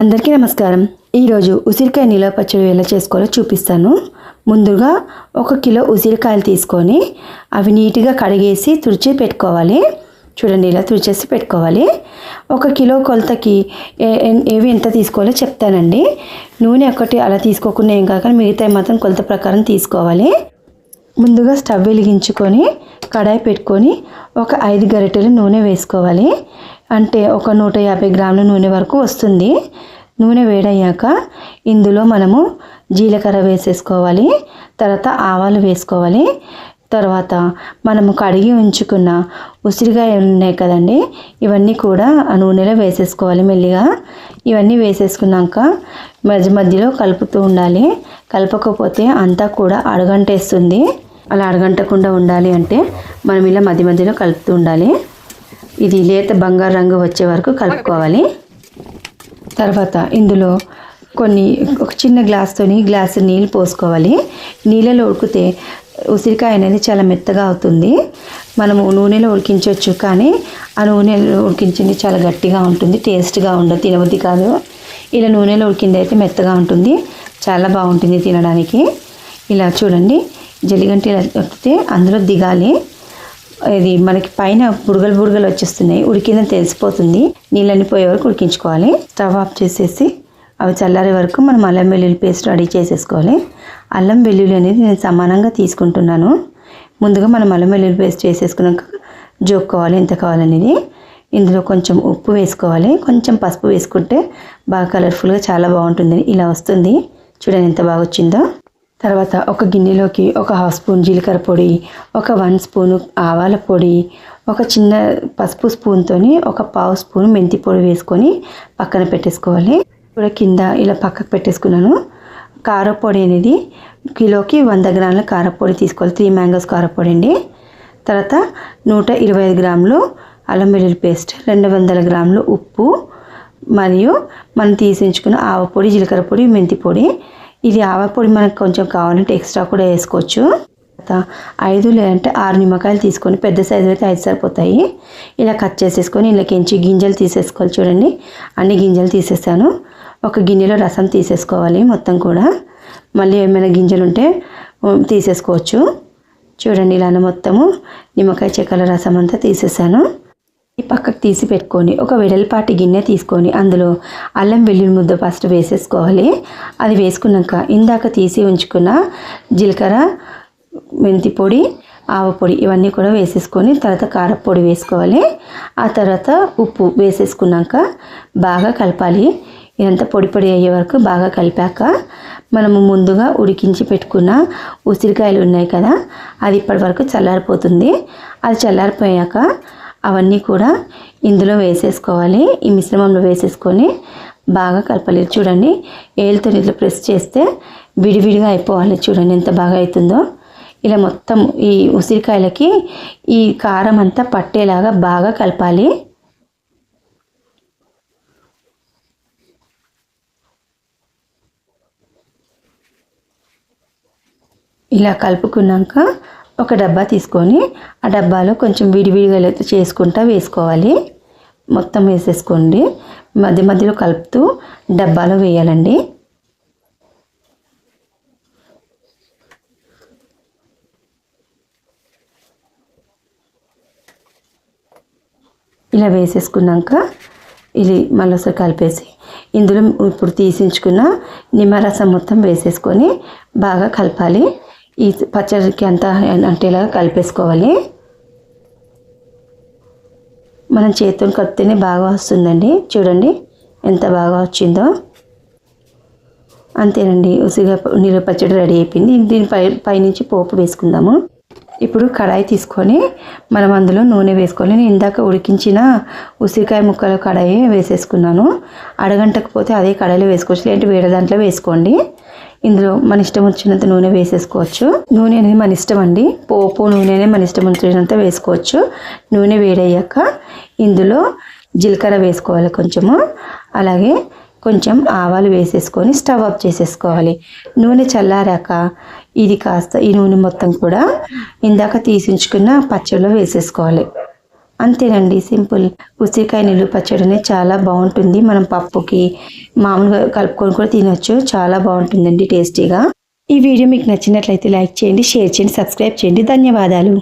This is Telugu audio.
అందరికీ నమస్కారం. ఈరోజు ఉసిరికాయ నిలవ పచ్చడి ఎలా చేసుకోవాలో చూపిస్తాను. ముందుగా 1 కిలో ఉసిరికాయలు తీసుకొని అవి నీట్గా కడిగేసి తుడిచి పెట్టుకోవాలి. చూడండి, ఇలా తుడిచేసి పెట్టుకోవాలి. 1 కిలో కొలతకి ఏవి ఎంత తీసుకోవాలో చెప్తానండి. నూనె ఒకటి అలా తీసుకోకుండా ఏం కాక మిగతా మాత్రం కొలత ప్రకారం తీసుకోవాలి. ముందుగా స్టవ్ వెలిగించుకొని కడాయి పెట్టుకొని ఒక 5 గరిటెలు నూనె వేసుకోవాలి. అంటే ఒక 150 గ్రాముల నూనె వరకు వస్తుంది. నూనె వేడయ్యాక ఇందులో మనము జీలకర్ర వేసేసుకోవాలి. తర్వాత ఆవాలు వేసుకోవాలి. తర్వాత మనము కడిగి ఉంచుకున్న ఉసిరికాయలు ఉన్నాయి కదండి, ఇవన్నీ కూడా ఆ నూనెలో వేసేసుకోవాలి మెల్లిగా. ఇవన్నీ వేసేసుకున్నాక మధ్య మధ్యలో కలుపుతూ ఉండాలి. కలపకపోతే అంతా కూడా అడుగంటేస్తుంది. అలా అడగంటకుండా ఉండాలి అంటే మనం ఇలా మధ్య మధ్యలో కలుపుతూ ఉండాలి. ఇది లేత బంగారు రంగు వచ్చే వరకు కలుపుకోవాలి. తర్వాత ఇందులో ఒక చిన్న గ్లాసు నీళ్ళు పోసుకోవాలి. నీళ్ళలో ఉడికితే ఉసిరికాయ అనేది చాలా మెత్తగా అవుతుంది. మనము నూనెలో ఉడికించవచ్చు, కానీ ఆ నూనెలో ఉడికించింది చాలా గట్టిగా ఉంటుంది, టేస్ట్గా ఉండదు, తినబుద్ధి కాదు. ఇలా నూనెలో ఉడికింది అయితే మెత్తగా ఉంటుంది, చాలా బాగుంటుంది తినడానికి. ఇలా చూడండి, జల్లిగంట ఇలా ఉడికితే అందులో దిగాలి. ఇది మనకి పైన బుడగలు వచ్చేస్తున్నాయి, ఉడికిందని తెలిసిపోతుంది. నీళ్ళని పోయే వరకు ఉడికించుకోవాలి. స్టవ్ ఆఫ్ చేసేసి అవి చల్లారే వరకు మనం అల్లం వెల్లుల్లి పేస్ట్ రెడీ చేసేసుకోవాలి. అల్లం వెల్లుల్లి అనేది నేను సమానంగా తీసుకుంటున్నాను. ముందుగా మనం అల్లం వెల్లుల్లి పేస్ట్ చేసేసుకున్నాక జోక్కోవాలి ఎంత కావాలనేది. ఇందులో కొంచెం ఉప్పు వేసుకోవాలి, కొంచెం పసుపు వేసుకుంటే బాగా కలర్ఫుల్గా చాలా బాగుంటుంది. ఇలా వస్తుంది, చూడండి ఎంత బాగా వచ్చిందో. తర్వాత ఒక గిన్నెలోకి 1/2 స్పూన్ జీలకర్ర పొడి, 1 స్పూను ఆవాల పొడి, ఒక చిన్న పసుపు స్పూన్తో 1/4 స్పూన్ మెంతి పొడి వేసుకొని పక్కన పెట్టేసుకోవాలి. ఇప్పుడు కింద ఇలా పక్కకు పెట్టేసుకున్నాను. కారపొడి అనేది కిలోకి 100 గ్రాముల కారపొడి తీసుకోవాలి. 3 మ్యాంగోస్ కారపొడి అండి. తర్వాత 125 గ్రాములు అల్లం వెల్లుల్లి పేస్ట్, 200 గ్రాములు ఉప్పు, మరియు మనం తీసించుకున్న ఆవపొడి, జీలకర్ర పొడి, మెంతి పొడి. ఇది ఆవపొడి మనకు కొంచెం కావాలంటే ఎక్స్ట్రా కూడా వేసుకోవచ్చు. 5 లేదంటే 6 నిమ్మకాయలు తీసుకొని, పెద్ద సైజు అయితే 5 సరిపోతాయి. ఇలా కట్ చేసేసుకొని ఇందులోకించి గింజలు తీసేసుకోవాలి. చూడండి, అన్ని గింజలు తీసేసాను. ఒక గిన్నెలో రసం తీసేసుకోవాలి మొత్తం కూడా. మళ్ళీ ఏమైనా గింజలు ఉంటే తీసేసుకోవచ్చు. చూడండి, ఇలానే మొత్తము నిమ్మకాయ చెక్కల రసం అంతా తీసేసాను. ఈ పక్కకు తీసి పెట్టుకొని ఒక వెడల్పాటి గిన్నె తీసుకొని అందులో అల్లం వెల్లుల్లి ముద్ద ఫస్ట్ వేసేసుకోవాలి. అది వేసుకున్నాక ఇందాక తీసి ఉంచుకున్న జీలకర్ర, మెంతి పొడి, ఆవపొడి ఇవన్నీ కూడా వేసేసుకొని తర్వాత కారపొడి వేసుకోవాలి. ఆ తర్వాత ఉప్పు వేసేసుకున్నాక బాగా కలపాలి. ఇదంతా పొడి పొడి అయ్యే వరకు బాగా కలిపాక మనము ముందుగా ఉడికించి పెట్టుకున్న ఉసిరికాయలు ఉన్నాయి కదా, అది ఇప్పటి వరకు చల్లారిపోతుంది. అది చల్లారిపోయాక అవన్నీ కూడా ఇందులో వేసేసుకోవాలి. ఈ మిశ్రమంలో వేసేసుకొని బాగా కలపాలి. చూడండి, ఏళ్ళతో ఇట్లా ప్రెస్ చేస్తే విడివిడిగా అయిపోవాలి. చూడండి ఎంత బాగా అవుతుందో. ఇలా మొత్తం ఈ ఉసిరికాయలకి ఈ కారం అంతా పట్టేలాగా బాగా కలపాలి. ఇలా కలుపుకున్నాక ఒక డబ్బా తీసుకొని ఆ డబ్బాలో కొంచెం విడివిడిగా చేసుకుంటా వేసుకోవాలి. మొత్తం వేసేసుకోండి, మధ్య మధ్యలో కలుపుతూ డబ్బాలో వేయాలండి. ఇలా వేసేసుకున్నాక ఇది మళ్ళీ కలిపేసి ఇందులో ఇప్పుడు తీసించుకున్న నిమ్మరసం మొత్తం వేసేసుకొని బాగా కలపాలి. ఈ పచ్చడికి అంతా అంటేలాగా కలిపేసుకోవాలి. మనం చేతితో కలిపితేనే బాగా వస్తుందండి. చూడండి ఎంత బాగా వచ్చిందో. అంతేనండి, ఉసిరికాయ నిలవ పచ్చడి రెడీ అయిపోయింది. పైనుంచి పోపు వేసుకుందాము. ఇప్పుడు కడాయి తీసుకొని మనం అందులో నూనె వేసుకొని, నేను ఇందాక ఉడికించిన ఉసిరికాయ ముక్కల కడాయి వేసేసుకున్నాను. అడగంటకపోతే అదే కడాయిలో వేసుకోవచ్చు, లేదంటే వేరే దాంట్లో వేసుకోండి. ఇందులో మన ఇష్టం వచ్చినంత నూనె వేసేసుకోవచ్చు. నూనె అనేది మన ఇష్టం అండి, పోపు నూనె అనేది మన ఇష్టం వచ్చినంత వేసుకోవచ్చు. నూనె వేడయ్యాక ఇందులో జీలకర్ర వేసుకోవాలి కొంచెము, అలాగే కొంచెం ఆవాలు వేసేసుకొని స్టవ్ ఆఫ్ చేసేసుకోవాలి. నూనె చల్లారాక ఇది కాస్త ఈ నూనె మొత్తం కూడా ఇందాక తీసించుకున్న పచ్చడిలో వేసేసుకోవాలి. అంతేనండి, సింపుల్. ఉసిరికాయ నిలువ పచ్చడి అనేది చాలా బాగుంటుంది. మనం పప్పుకి మామూలుగా కలుపుకొని కూడా తినొచ్చు. చాలా బాగుంటుందండి టేస్టీగా. ఈ వీడియో మీకు నచ్చినట్లయితే లైక్ చేయండి, షేర్ చేయండి, సబ్స్క్రైబ్ చేయండి. ధన్యవాదాలు.